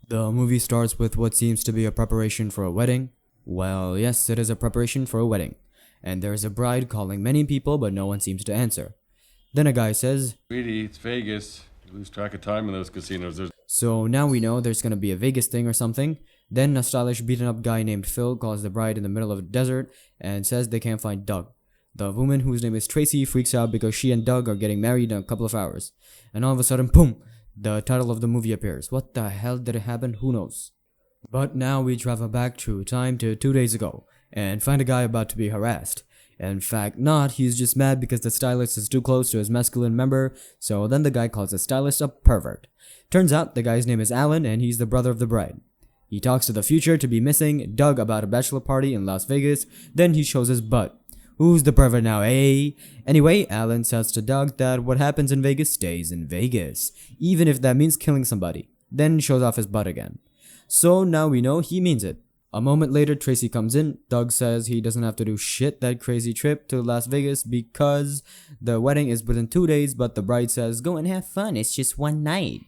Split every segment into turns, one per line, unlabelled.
The movie starts with what seems to be a preparation for a wedding. Well, yes, it is a preparation for a wedding. And there is a bride calling many people, but no one seems to answer. Then a guy says,
Sweetie, it's Vegas. You lose track of time in those casinos.
so now we know there's gonna be a Vegas thing or something. Then a stylish beaten up guy named Phil calls the bride in the middle of a desert and says they can't find Doug. The woman, whose name is Tracy, freaks out because she and Doug are getting married in a couple of hours. And all of a sudden, boom! The title of the movie appears. What the hell did it happen? Who knows? But now we travel back through time to 2 days ago and find a guy about to be harassed. In fact, not, he's just mad because the stylist is too close to his masculine member, so then the guy calls the stylist a pervert. Turns out the guy's name is Alan and he's the brother of the bride. He talks to the future to be missing Doug about a bachelor party in Las Vegas, then he shows his butt. Who's the pervert now, eh? Anyway, Alan says to Doug that what happens in Vegas stays in Vegas, even if that means killing somebody. Then shows off his butt again. So now we know he means it. A moment later, Tracy comes in. Doug says he doesn't have to do shit that crazy trip to Las Vegas because the wedding is within 2 days, but the bride says, go and have fun, it's just one night.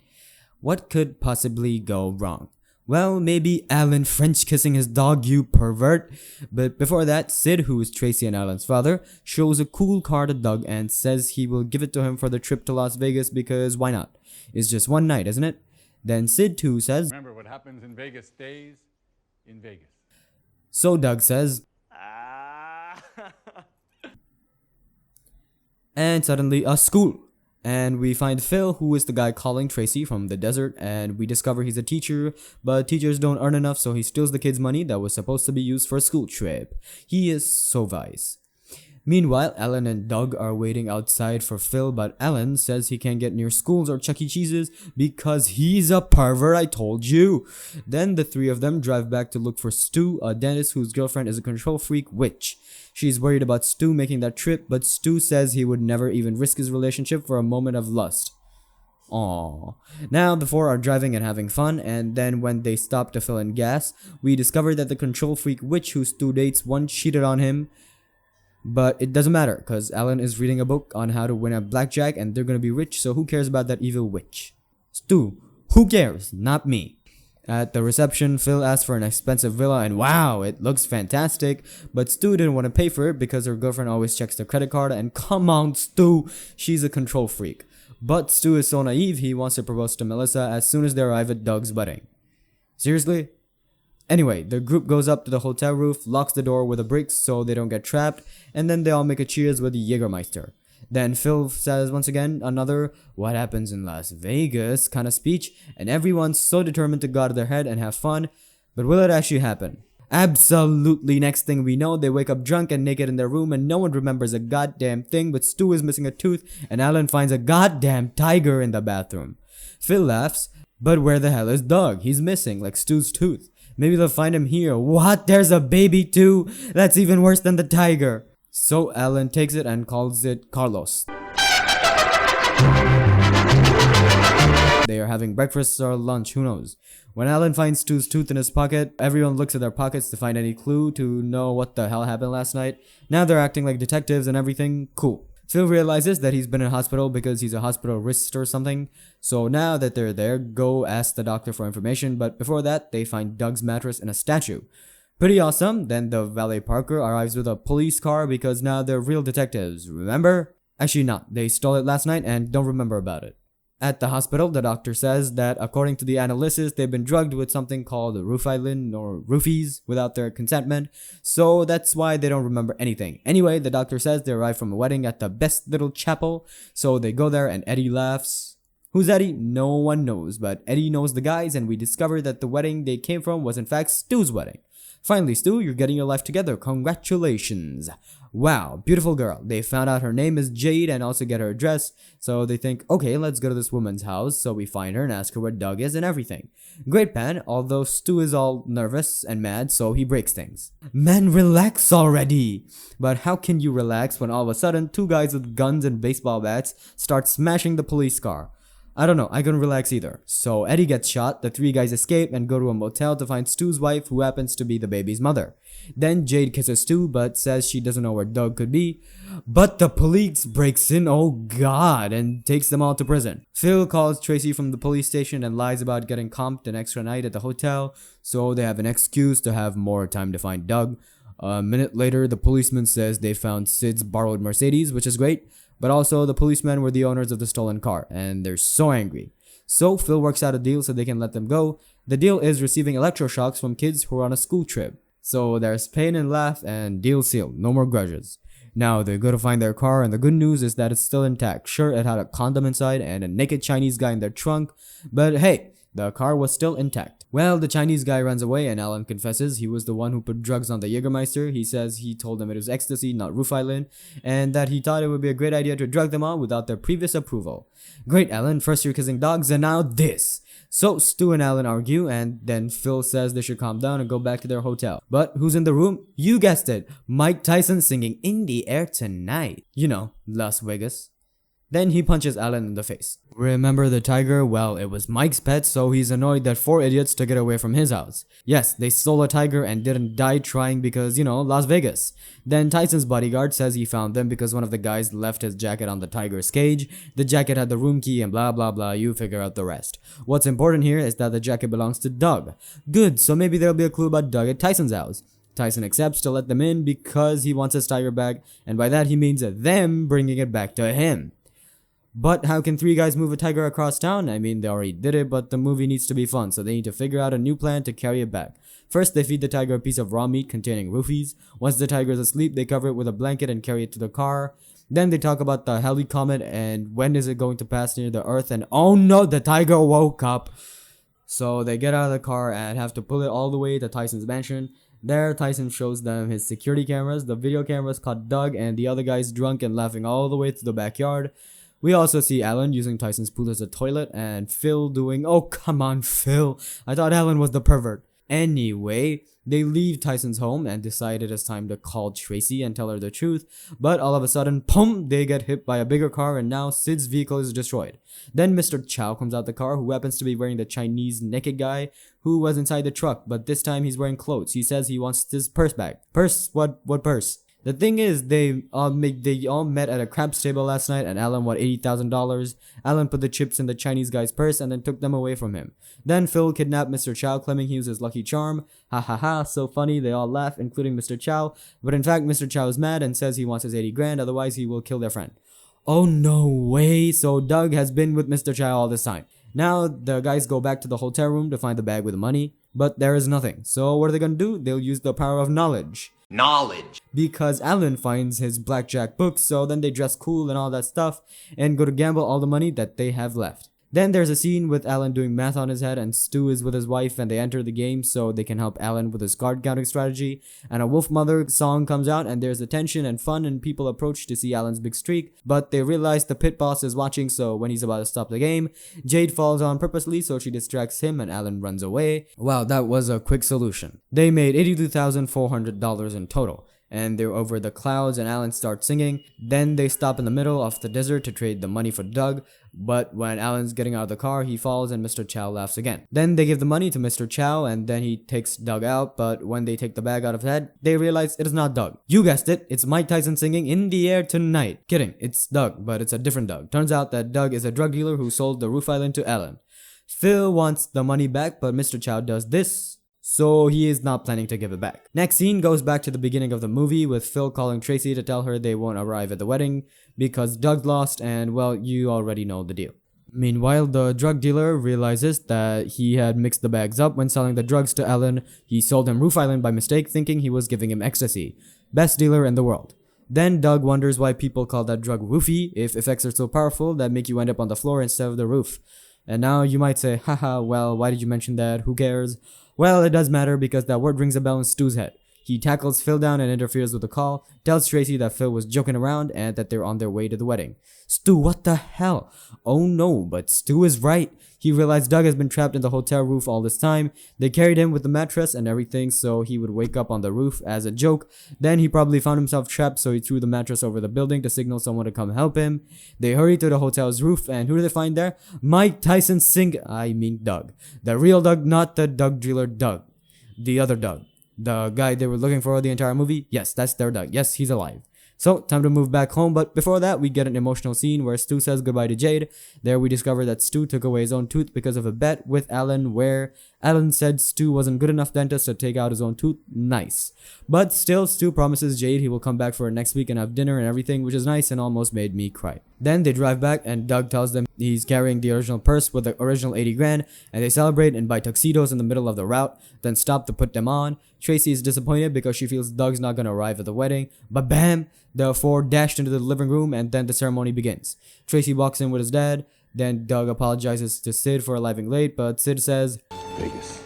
What could possibly go wrong? Well, maybe Alan French kissing his dog, you pervert. But before that, Sid, who is Tracy and Alan's father, shows a cool car to Doug and says he will give it to him for the trip to Las Vegas because why not? It's just one night, isn't it? Then Sid too says,
remember, what happens in Vegas stays in Vegas.
so Doug says, and suddenly a school. And we find Phil, who is the guy calling Tracy from the desert, and we discover he's a teacher, but teachers don't earn enough, so he steals the kids' money that was supposed to be used for a school trip. He is so wise. Meanwhile, Alan and Doug are waiting outside for Phil, but Alan says he can't get near schools or Chuck E. Cheese's because he's a pervert, I told you. Then the three of them drive back to look for Stu, a dentist whose girlfriend is a control freak witch. She's worried about Stu making that trip, but Stu says he would never even risk his relationship for a moment of lust. Aww. Now the four are driving and having fun, and then when they stop to fill in gas, we discover that the control freak witch who Stu dates once cheated on him. But it doesn't matter, because Alan is reading a book on how to win at blackjack and they're gonna be rich, so who cares about that evil witch? Stu, who cares? Not me. At the reception, Phil asks for an expensive villa and wow, it looks fantastic, but Stu didn't want to pay for it because her girlfriend always checks the credit card and come on Stu, she's a control freak. But Stu is so naive he wants to propose to Melissa as soon as they arrive at Doug's wedding. Seriously? Anyway, the group goes up to the hotel roof, locks the door with a brick so they don't get trapped, and then they all make a cheers with Jägermeister. Then Phil says once again another what happens in Las Vegas kind of speech, and everyone's so determined to go out of their head and have fun, but will it actually happen? Absolutely. Next thing we know, they wake up drunk and naked in their room and no one remembers a goddamn thing, but Stu is missing a tooth and Alan finds a goddamn tiger in the bathroom. Phil laughs, but where the hell is Doug? He's missing, like Stu's tooth. Maybe they'll find him here. What? There's a baby too? That's even worse than the tiger. So Alan takes it and calls it Carlos. They are having breakfast or lunch, who knows. When Alan finds Stu's tooth in his pocket, everyone looks at their pockets to find any clue to know what the hell happened last night. Now they're acting like detectives and everything. Cool. Phil realizes that he's been in hospital because he's a hospital wrist or something. So now that they're there, go ask the doctor for information, but before that, they find Doug's mattress in a statue. Pretty awesome. Then the valet Parker arrives with a police car because now they're real detectives, remember? Actually not, they stole it last night and don't remember about it. At the hospital, the doctor says that according to the analysis, they've been drugged with something called Rufilin or roofies without their consentment, so that's why they don't remember anything. Anyway, the doctor says they arrived from a wedding at the best little chapel, so they go there and Eddie laughs. Who's Eddie? No one knows, but Eddie knows the guys and we discover that the wedding they came from was in fact Stu's wedding. Finally, Stu, you're getting your life together. Congratulations. Wow, beautiful girl. They found out her name is Jade and also get her address. So they think, okay, let's go to this woman's house. So we find her and ask her where Doug is and everything. Great plan, although Stu is all nervous and mad, so he breaks things. Man, relax already. But how can you relax when all of a sudden two guys with guns and baseball bats start smashing the police car? I don't know, I couldn't relax either. So Eddie gets shot, the three guys escape and go to a motel to find Stu's wife, who happens to be the baby's mother. Then Jade kisses Stu but says she doesn't know where Doug could be. But the police breaks in, oh god, and takes them all to prison. Phil calls Tracy from the police station and lies about getting comped an extra night at the hotel, so they have an excuse to have more time to find Doug. A minute later, the policeman says they found Sid's borrowed Mercedes, which is great, but also the policemen were the owners of the stolen car, and they're so angry. So Phil works out a deal so they can let them go. The deal is receiving electroshocks from kids who are on a school trip. So there's pain and laugh, and deal sealed, no more grudges. Now they go to find their car, and the good news is that it's still intact. Sure, it had a condom inside and a naked Chinese guy in their trunk, but hey, the car was still intact. Well, the Chinese guy runs away and Alan confesses he was the one who put drugs on the Jägermeister. He says he told them it was ecstasy, not Rufilin, and that he thought it would be a great idea to drug them all without their previous approval. Great, Alan, first you're kissing dogs and now this. So Stu and Alan argue, and then Phil says they should calm down and go back to their hotel. But who's in the room? You guessed it, Mike Tyson singing In the Air Tonight. You know, Las Vegas. Then he punches Alan in the face. Remember the tiger? Well, it was Mike's pet, so he's annoyed that 4 idiots took it away from his house. Yes, they stole a tiger and didn't die trying because, Las Vegas. Then Tyson's bodyguard says he found them because one of the guys left his jacket on the tiger's cage. The jacket had the room key and blah blah blah, you figure out the rest. What's important here is that the jacket belongs to Doug. Good, so maybe there'll be a clue about Doug at Tyson's house. Tyson accepts to let them in because he wants his tiger back, and by that he means them bringing it back to him. But how can 3 guys move a tiger across town? I mean, they already did it, but the movie needs to be fun, so they need to figure out a new plan to carry it back. First, they feed the tiger a piece of raw meat containing roofies. Once the tiger is asleep, they cover it with a blanket and carry it to the car. Then they talk about the Halley Comet and when is it going to pass near the Earth, and oh no, the tiger woke up! So they get out of the car and have to pull it all the way to Tyson's mansion. There, Tyson shows them his security cameras. The video cameras caught Doug and the other guys drunk and laughing all the way to the backyard. We also see Alan using Tyson's pool as a toilet and Phil doing, oh come on Phil, I thought Alan was the pervert. Anyway, they leave Tyson's home and decide it is time to call Tracy and tell her the truth, but all of a sudden, boom, they get hit by a bigger car and now Sid's vehicle is destroyed. Then Mr. Chow comes out the car, who happens to be wearing the Chinese naked guy who was inside the truck, but this time he's wearing clothes. He says he wants his purse back. Purse? What purse? The thing is, they all met at a craps table last night and Alan won $80,000. Alan put the chips in the Chinese guy's purse and then took them away from him. Then Phil kidnapped Mr. Chow, claiming he was his lucky charm. Ha ha ha, so funny, they all laugh, including Mr. Chow. But in fact, Mr. Chow is mad and says he wants his 80 grand, otherwise he will kill their friend. Oh no way, so Doug has been with Mr. Chow all this time. Now the guys go back to the hotel room to find the bag with the money, but there is nothing. So what are they gonna do? They'll use the power of knowledge. Because Alan finds his blackjack book, so then they dress cool and all that stuff and go to gamble all the money that they have left. Then there's a scene with Alan doing math on his head and Stu is with his wife and they enter the game so they can help Alan with his card counting strategy, and a Wolf Mother song comes out and there's attention and fun and people approach to see Alan's big streak, but they realize the pit boss is watching, so when he's about to stop the game, Jade falls on purposely so she distracts him and Alan runs away. Wow, that was a quick solution. They made $82,400 in total. And they're over the clouds and Alan starts singing. Then they stop in the middle of the desert to trade the money for Doug, but when Alan's getting out of the car, he falls and Mr. Chow laughs again. Then they give the money to Mr. Chow and then he takes Doug out, but when they take the bag out of his head, they realize it is not Doug. You guessed it, it's Mike Tyson singing In the Air Tonight. Kidding, it's Doug, but it's a different Doug. Turns out that Doug is a drug dealer who sold the Roof Island to Alan. Phil wants the money back, but Mr. Chow does this, so he is not planning to give it back. Next scene goes back to the beginning of the movie with Phil calling Tracy to tell her they won't arrive at the wedding because Doug lost, and well, you already know the deal. Meanwhile, the drug dealer realizes that he had mixed the bags up when selling the drugs to Alan. He sold him Roof Island by mistake, thinking he was giving him ecstasy. Best dealer in the world. Then Doug wonders why people call that drug roofie if effects are so powerful that make you end up on the floor instead of the roof. And now you might say, haha, well, why did you mention that? Who cares? Well, it does matter because that word rings a bell in Stu's head. He tackles Phil down and interferes with the call, tells Tracy that Phil was joking around and that they're on their way to the wedding. Stu, what the hell? Oh no, but Stu is right. He realized Doug has been trapped in the hotel roof all this time. They carried him with the mattress and everything so he would wake up on the roof as a joke. Then he probably found himself trapped, so he threw the mattress over the building to signal someone to come help him. They hurry to the hotel's roof, and who do they find there? Mike Tyson Doug. The real Doug, not the Doug dealer Doug. The other Doug. The guy they were looking for the entire movie? Yes, that's their Doug. Yes, he's alive. So, time to move back home, but before that, we get an emotional scene where Stu says goodbye to Jade. There we discover that Stu took away his own tooth because of a bet with Alan where Alan said Stu wasn't good enough dentist to take out his own tooth. Nice. But still, Stu promises Jade he will come back for her next week and have dinner and everything, which is nice and almost made me cry. Then they drive back and Doug tells them he's carrying the original purse with the original 80 grand, and they celebrate and buy tuxedos in the middle of the route, then stop to put them on. Tracy is disappointed because she feels Doug's not gonna arrive at the wedding, but bam! The four dashed into the living room and then the ceremony begins. Tracy walks in with his dad, then Doug apologizes to Sid for arriving late, but Sid says,
Vegas.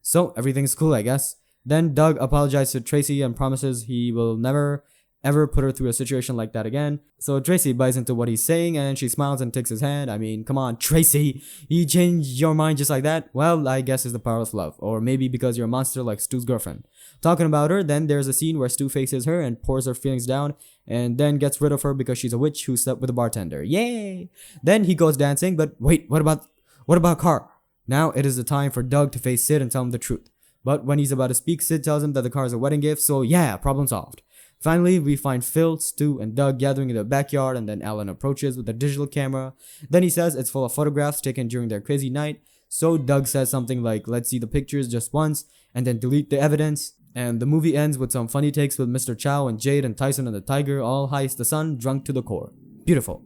so everything's cool, I guess. Then Doug apologizes to Tracy and promises he will never ever put her through a situation like that again. So Tracy buys into what he's saying and she smiles and takes his hand. I mean, come on, Tracy, you changed your mind just like that? Well, I guess it's the power of love, or maybe because you're a monster like Stu's girlfriend. Talking about her, then there's a scene where Stu faces her and pours her feelings down and then gets rid of her because she's a witch who slept with a bartender. Yay! Then he goes dancing, but wait, what about Carr? Now it is the time for Doug to face Sid and tell him the truth. But when he's about to speak, Sid tells him that the car is a wedding gift, so yeah, problem solved. Finally, we find Phil, Stu, and Doug gathering in the backyard, and then Alan approaches with a digital camera. Then he says it's full of photographs taken during their crazy night. So Doug says something like, let's see the pictures just once, and then delete the evidence. And the movie ends with some funny takes with Mr. Chow and Jade and Tyson and the tiger all high as the sun, drunk to the core. Beautiful.